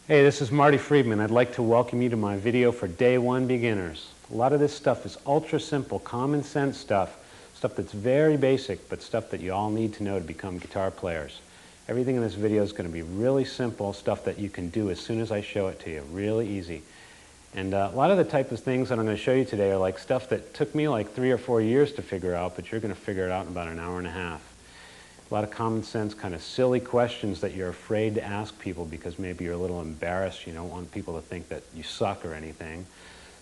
Hey, this is Marty Friedman. I'd like to welcome you to my video for Day 1 Beginners. A lot of this stuff is ultra simple, common sense stuff that's very basic, but stuff that you all need to know to become guitar players. Everything in this video is going to be really simple stuff that you can do as soon as I show it to you. Really easy. And a lot of the type of things that I'm going to show you today are like stuff that took me like 3 or 4 years to figure out, but you're going to figure it out in about an hour and a half. A lot of common sense, kind of silly questions that you're afraid to ask people because maybe you're a little embarrassed. You don't want people to think that you suck or anything.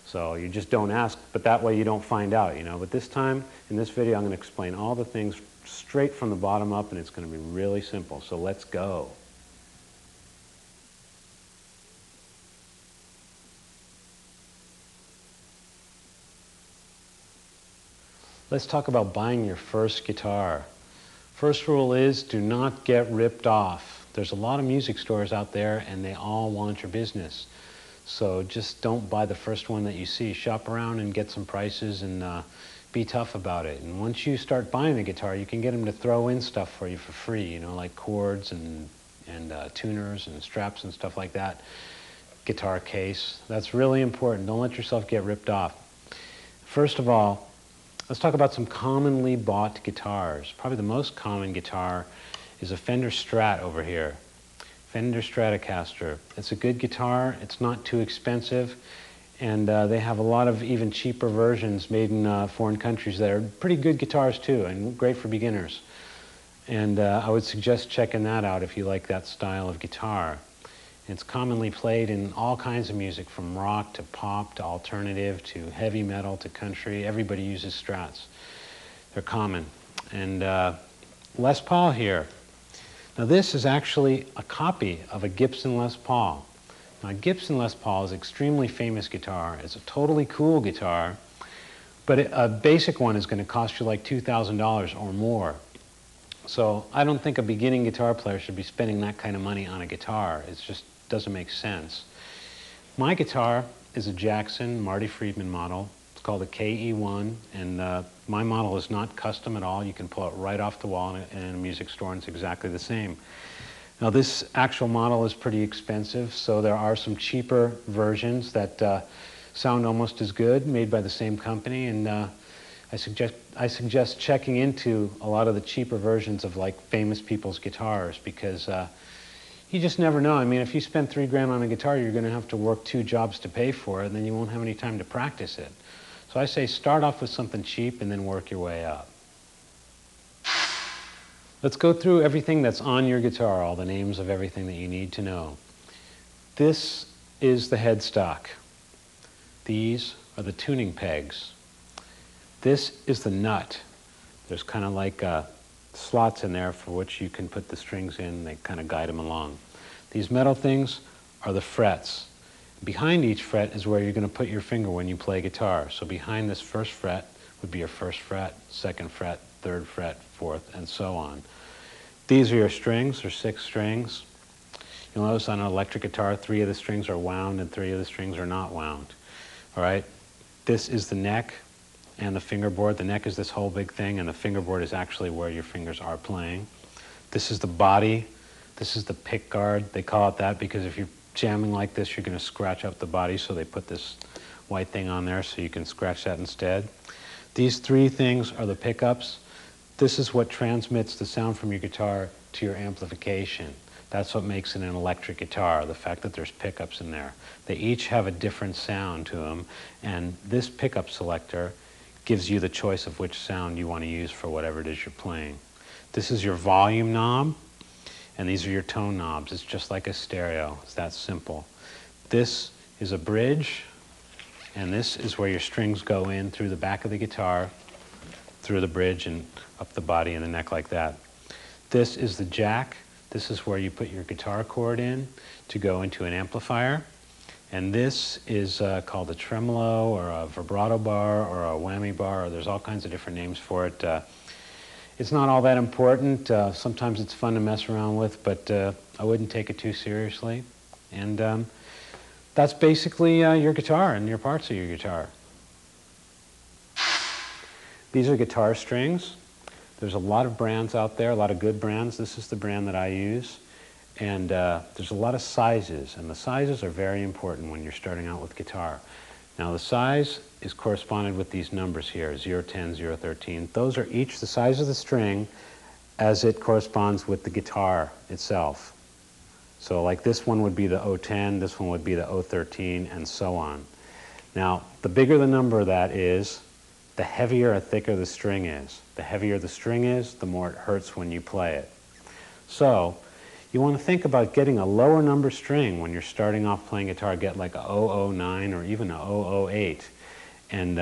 So you just don't ask, but that way you don't find out, you know. But this time, in this video, I'm going to explain all the things straight from the bottom up, and it's going to be really simple. So let's go. Let's talk about buying your first guitar. First rule is do not get ripped off. There's a lot of music stores out there and they all want your business. So just don't buy the first one that you see. Shop around and get some prices and be tough about it. And once you start buying the guitar, you can get them to throw in stuff for you for free, you know, like cords and tuners and straps and stuff like that. Guitar case. That's really important. Don't let yourself get ripped off. First of all, let's talk about some commonly bought guitars. Probably the most common guitar is a Fender Strat over here. Fender Stratocaster. It's a good guitar, it's not too expensive, and they have a lot of even cheaper versions made in foreign countries that are pretty good guitars too, and great for beginners. And I would suggest checking that out if you like that style of guitar. It's commonly played in all kinds of music, from rock to pop to alternative to heavy metal to country. Everybody uses Strats. They're common. And Les Paul here. Now this is actually a copy of a Gibson Les Paul. Now a Gibson Les Paul is an extremely famous guitar. It's a totally cool guitar, but a basic one is going to cost you like $2,000 or more. So I don't think a beginning guitar player should be spending that kind of money on a guitar. It just doesn't make sense. My guitar is a Jackson Marty Friedman model. It's called a KE1, and my model is not custom at all. You can pull it right off the wall in a music store and it's exactly the same. Now this actual model is pretty expensive, so there are some cheaper versions that sound almost as good, made by the same company, and I suggest checking into a lot of the cheaper versions of like famous people's guitars, because you just never know. I mean, if you spend $3 grand on a guitar, you're going to have to work 2 jobs to pay for it, and then you won't have any time to practice it. So I say start off with something cheap and then work your way up. Let's go through everything that's on your guitar, all the names of everything that you need to know. This is the headstock. These are the tuning pegs. This is the nut. There's kind of like slots in there for which you can put the strings in. They kind of guide them along. These metal things are the frets. Behind each fret is where you're going to put your finger when you play guitar. So behind this first fret would be your first fret, second fret, third fret, fourth, and so on. These are your strings. There's 6 strings. You'll notice on an electric guitar, 3 of the strings are wound and 3 of the strings are not wound. All right? This is the neck and the fingerboard. The neck is this whole big thing, and the fingerboard is actually where your fingers are playing. This is the body. This is the pick guard. They call it that because if you're jamming like this, you're going to scratch up the body, so they put this white thing on there so you can scratch that instead. These 3 things are the pickups. This is what transmits the sound from your guitar to your amplification. That's what makes it an electric guitar, the fact that there's pickups in there. They each have a different sound to them, and this pickup selector gives you the choice of which sound you want to use for whatever it is you're playing. This is your volume knob, and these are your tone knobs. It's just like a stereo. It's that simple. This is a bridge, and this is where your strings go in through the back of the guitar, through the bridge and up the body and the neck like that. This is the jack. This is where you put your guitar cord in to go into an amplifier. And this is called a tremolo or a vibrato bar or a whammy bar, or there's all kinds of different names for it. It's not all that important. Sometimes it's fun to mess around with, but I wouldn't take it too seriously. And that's basically your guitar and your parts of your guitar. These are guitar strings. There's a lot of brands out there, a lot of good brands. This is the brand that I use. And there's a lot of sizes, and the sizes are very important when you're starting out with guitar. Now the size is corresponded with these numbers here, 0, 10, 0, 13. Those are each the size of the string as it corresponds with the guitar itself. So like this one would be the O10, this one would be the O13, and so on. Now, the bigger the number of that is, the heavier or thicker the string is. The heavier the string is, the more it hurts when you play it. So, you want to think about getting a lower number string when you're starting off playing guitar. Get like a 009 or even a 008. And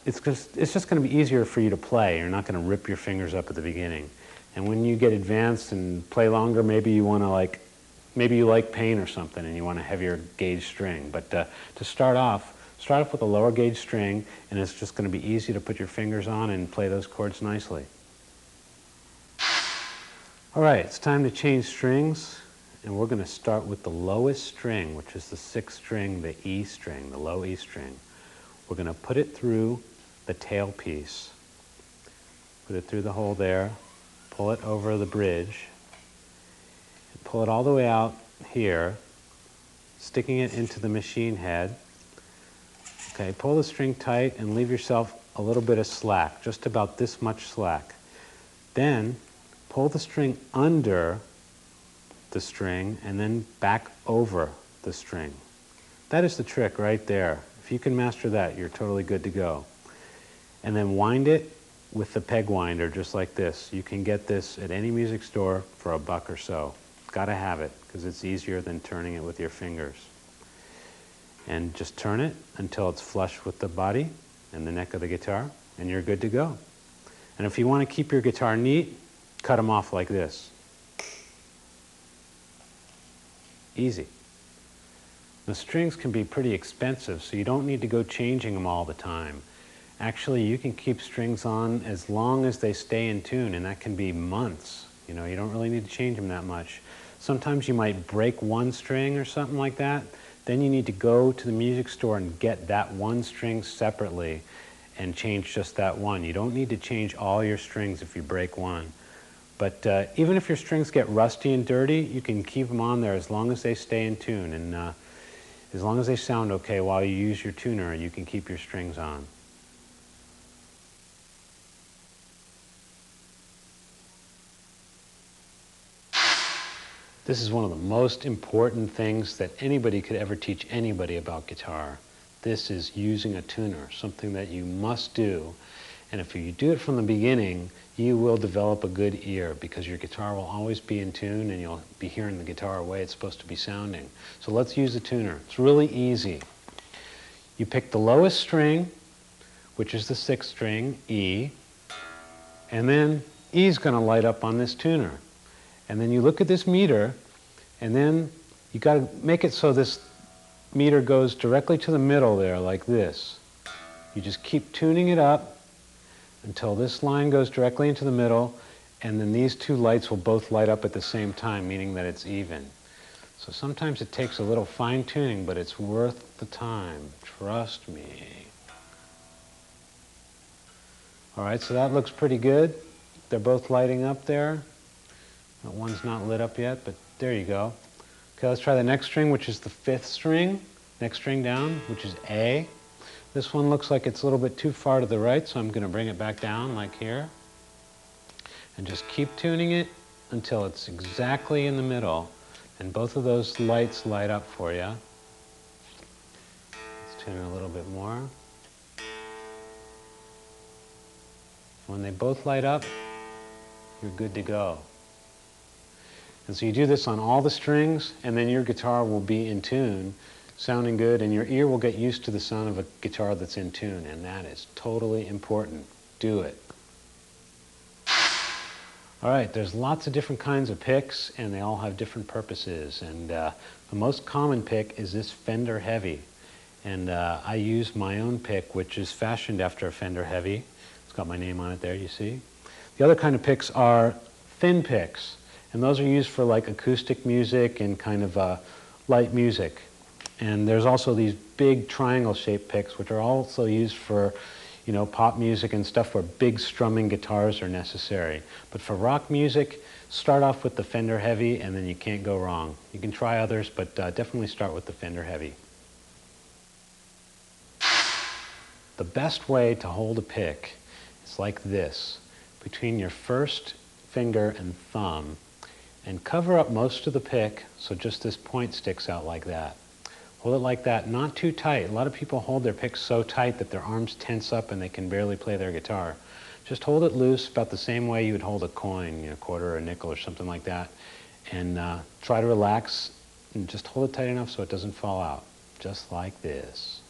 it's just going to be easier for you to play. You're not going to rip your fingers up at the beginning. And when you get advanced and play longer, maybe you want to maybe you like pain or something and you want a heavier gauge string. But to start off with a lower gauge string, and it's just going to be easy to put your fingers on and play those chords nicely. All right, it's time to change strings, and we're going to start with the lowest string, which is the 6th string, the E string, the low E string. We're going to put it through the tail piece. Put it through the hole there, pull it over the bridge, and pull it all the way out here, sticking it into the machine head. Okay, pull the string tight and leave yourself a little bit of slack, just about this much slack. Then pull the string under the string and then back over the string. That is the trick right there. If you can master that, you're totally good to go. And then wind it with the peg winder, just like this. You can get this at any music store for $1 or so. Gotta have it, because it's easier than turning it with your fingers. And just turn it until it's flush with the body and the neck of the guitar, and you're good to go. And if you want to keep your guitar neat, cut them off like this. Easy. The strings can be pretty expensive, so you don't need to go changing them all the time. Actually, you can keep strings on as long as they stay in tune, and that can be months. You know, you don't really need to change them that much. Sometimes you might break one string or something like that. Then you need to go to the music store and get that one string separately and change just that one. You don't need to change all your strings if you break one. But even if your strings get rusty and dirty, you can keep them on there as long as they stay in tune. And as long as they sound okay while you use your tuner, you can keep your strings on. This is one of the most important things that anybody could ever teach anybody about guitar. This is using a tuner, something that you must do. And if you do it from the beginning, you will develop a good ear, because your guitar will always be in tune and you'll be hearing the guitar the way it's supposed to be sounding. So let's use the tuner. It's really easy. You pick the lowest string, which is the 6th string, E, and then E is going to light up on this tuner. And then you look at this meter, and then you got to make it so this meter goes directly to the middle there, like this. You just keep tuning it up until this line goes directly into the middle, and then these two lights will both light up at the same time, meaning that it's even. So sometimes it takes a little fine tuning, but it's worth the time. Trust me. All right, so that looks pretty good. They're both lighting up there. That one's not lit up yet, but there you go. Okay, let's try the next string, which is the 5th string. Next string down, which is A. This one looks like it's a little bit too far to the right, so I'm going to bring it back down like here. And just keep tuning it until it's exactly in the middle. And both of those lights light up for you. Let's tune it a little bit more. When they both light up, you're good to go. And so you do this on all the strings, and then your guitar will be in tune, sounding good, and your ear will get used to the sound of a guitar that's in tune, and that is totally important. Do it. All right, there's lots of different kinds of picks, and they all have different purposes. And the most common pick is this Fender Heavy. And I use my own pick, which is fashioned after a Fender Heavy. It's got my name on it there, you see. The other kind of picks are thin picks. And those are used for like acoustic music and kind of light music. And there's also these big triangle-shaped picks, which are also used for, you know, pop music and stuff where big strumming guitars are necessary. But for rock music, Start off with the Fender Heavy and then you can't go wrong. You can try others, but definitely start with the Fender Heavy. The best way to hold a pick is like this, between your first finger and thumb, and cover up most of the pick so just this point sticks out like that. Hold it like that, not too tight. A lot of people hold their picks so tight that their arms tense up and they can barely play their guitar. Just hold it loose about the same way you would hold a coin, a quarter or a nickel or something like that, and try to relax and just hold it tight enough so it doesn't fall out, just like this.